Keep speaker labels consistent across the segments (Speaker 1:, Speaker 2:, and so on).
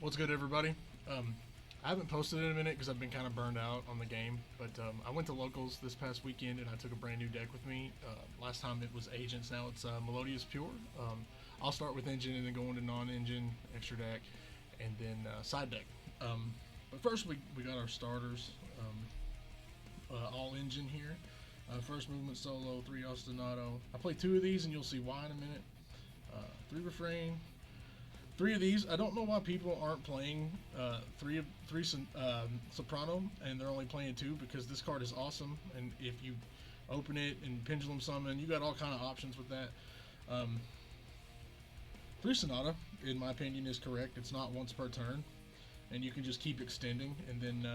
Speaker 1: What's good, everybody? I haven't posted in a minute because I've been kind of burned out on the game, but I went to locals this past weekend and I took a brand new deck with me. Last time it was Agents, now it's Melodious Pure. I'll start with Engine and then go into Non-Engine, extra deck, and then side deck. But first, we got our starters. All Engine here. First movement solo, 3 ostinato. I play 2 of these and you'll see why in a minute. 3 refrain, 3 of these. I don't know why people aren't playing three soprano and they're only playing 2, because this card is awesome. And if you open it and pendulum summon, you got all kind of options with that. 3 sonata, in my opinion, is correct. It's not once per turn, and you can just keep extending. And then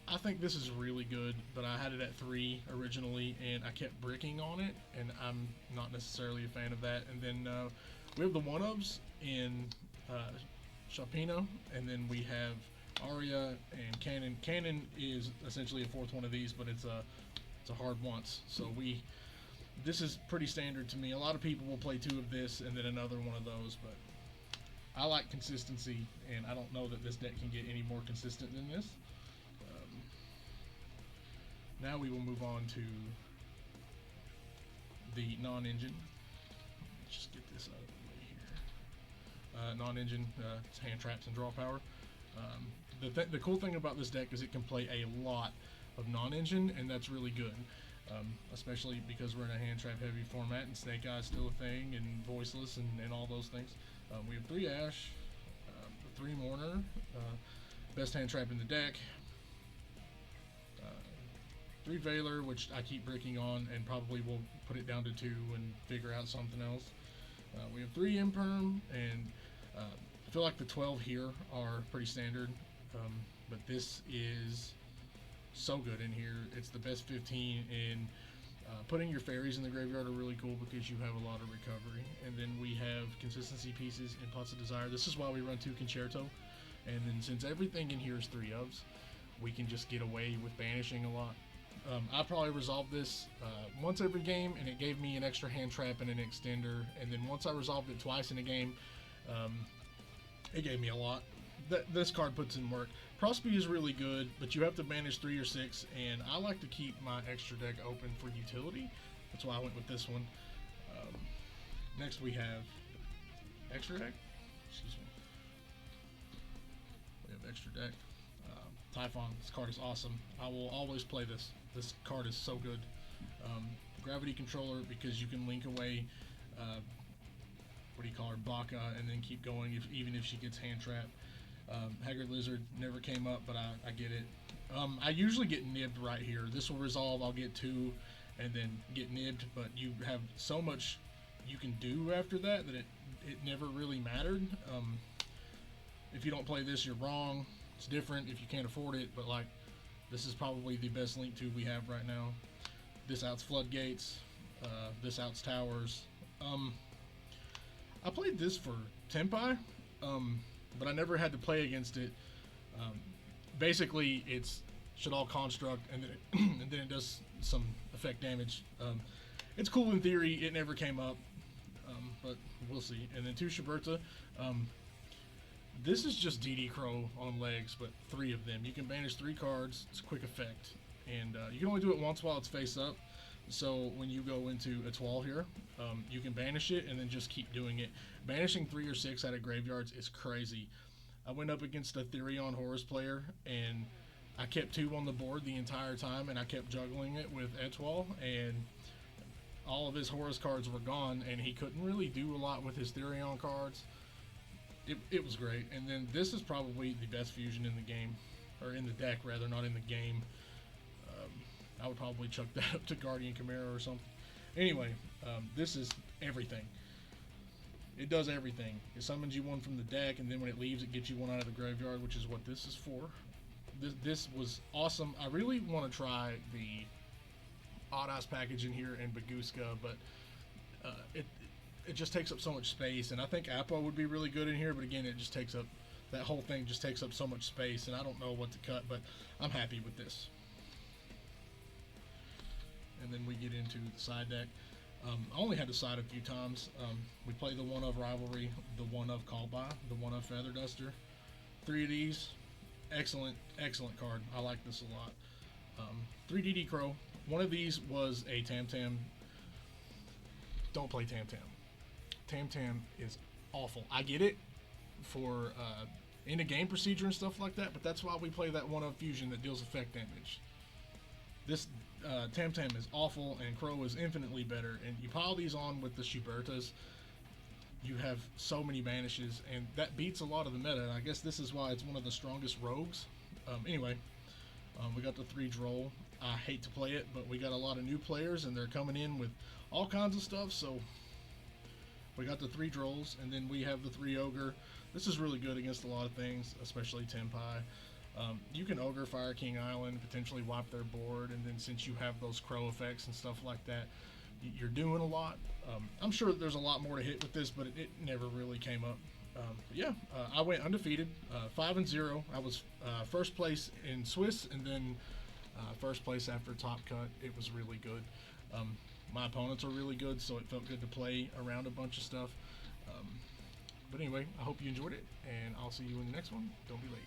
Speaker 1: I think this is really good, but I had it at 3 originally, and I kept bricking on it, and I'm not necessarily a fan of that. And then we have the one-ofs in Chapino, and then we have Aria and Cannon. Cannon is essentially a 4th one of these, but it's a hard once. So this is pretty standard to me. A lot of people will play 2 of this and then another one of those, but I like consistency, and I don't know that this deck can get any more consistent than this. Now we will move on to the Non-Engine. Let's just get this out of the way here. Non-Engine, it's hand traps and draw power. The cool thing about this deck is it can play a lot of Non-Engine, and that's really good. Especially because we're in a hand trap heavy format, and Snake Eye is still a thing, and Voiceless, and all those things. We have 3 Ash, 3 Mourner, best hand trap in the deck. 3 Veiler, which I keep breaking on, and probably will put it down to 2 and figure out something else. We have 3 Imperm, and I feel like the 12 here are pretty standard, but this is so good in here. It's the best 15, and putting your fairies in the graveyard are really cool because you have a lot of recovery. And then we have consistency pieces in Pots of Desire. This is why we run 2 Concerto, and then since everything in here is 3 ofs, we can just get away with banishing a lot. I probably resolved this once every game, and it gave me an extra hand trap and an extender. And then once I resolved it twice in a game, it gave me a lot. This card puts in work. Prosby is really good, but you have to banish 3 or 6, and I like to keep my extra deck open for utility. That's why I went with this one. Next we have extra deck. Excuse me. We have extra deck. Typhon, this card is awesome. I will always play this. This card is so good. Gravity Controller, because you can link away, what do you call her, Baka, and then keep going even if she gets hand trapped. Haggard Lizard never came up, but I get it. I usually get nibbed right here. This will resolve, I'll get 2 and then get nibbed, but you have so much you can do after that it never really mattered. If you don't play this, you're wrong. It's different if you can't afford it, but like, this is probably the best Link 2 we have right now. This outs Floodgates, this outs Towers. I played this for Tenpai, but I never had to play against it. Basically, it's Shadal Construct, and then it does some effect damage. It's cool in theory. It never came up, but we'll see. And then 2 Shiberta. This is just DD Crow on legs, but 3 of them. You can banish 3 cards. It's a quick effect, and you can only do it once while it's face up. So when you go into a Twal here, you can banish it and then just keep doing it. Banishing 3 or 6 out of graveyards is crazy. I went up against a Therion Horus player, and I kept 2 on the board the entire time, and I kept juggling it with Etwal, and all of his Horus cards were gone, and he couldn't really do a lot with his Therion cards. It was great. And then this is probably the best fusion in the game, or in the deck rather, not in the game. I would probably chuck that up to Guardian Chimera or something. Anyway, this is everything. It does everything. It summons you 1 from the deck, and then when it leaves, it gets you 1 out of the graveyard, which is what this is for. This was awesome. I really want to try the Odd Eyes package in here and Baguska, but it just takes up so much space, and I think Appa would be really good in here, but again, it just takes up, that whole thing just takes up so much space, and I don't know what to cut, but I'm happy with this. And then we get into the side deck. I only had to side a few times. We played the one of Rivalry, the one of Call By, the one of Feather Duster. 3 of these, excellent card. I like this a lot. 3DD Crow. One of these was a Tam Tam. Don't play Tam Tam. Tam Tam is awful. I get it for in a game procedure and stuff like that, but that's why we play that one of Fusion that deals effect damage. This Tam Tam is awful, and Crow is infinitely better. And you pile these on with the Schubertas, you have so many banishes, and that beats a lot of the meta. And I guess this is why it's one of the strongest rogues. Anyway, we got the 3 Droll. I hate to play it, but we got a lot of new players, and they're coming in with all kinds of stuff. So we got the 3 Drolls, and then we have the 3 Ogre. This is really good against a lot of things, especially Tenpai. You can Ogre Fire King Island, potentially wipe their board, and then since you have those Crow effects and stuff like that, you're doing a lot. I'm sure there's a lot more to hit with this, but it never really came up. I went undefeated, 5-0. I was first place in Swiss, and then first place after Top Cut. It was really good. My opponents are really good, so it felt good to play around a bunch of stuff. But anyway, I hope you enjoyed it, and I'll see you in the next one. Don't be late.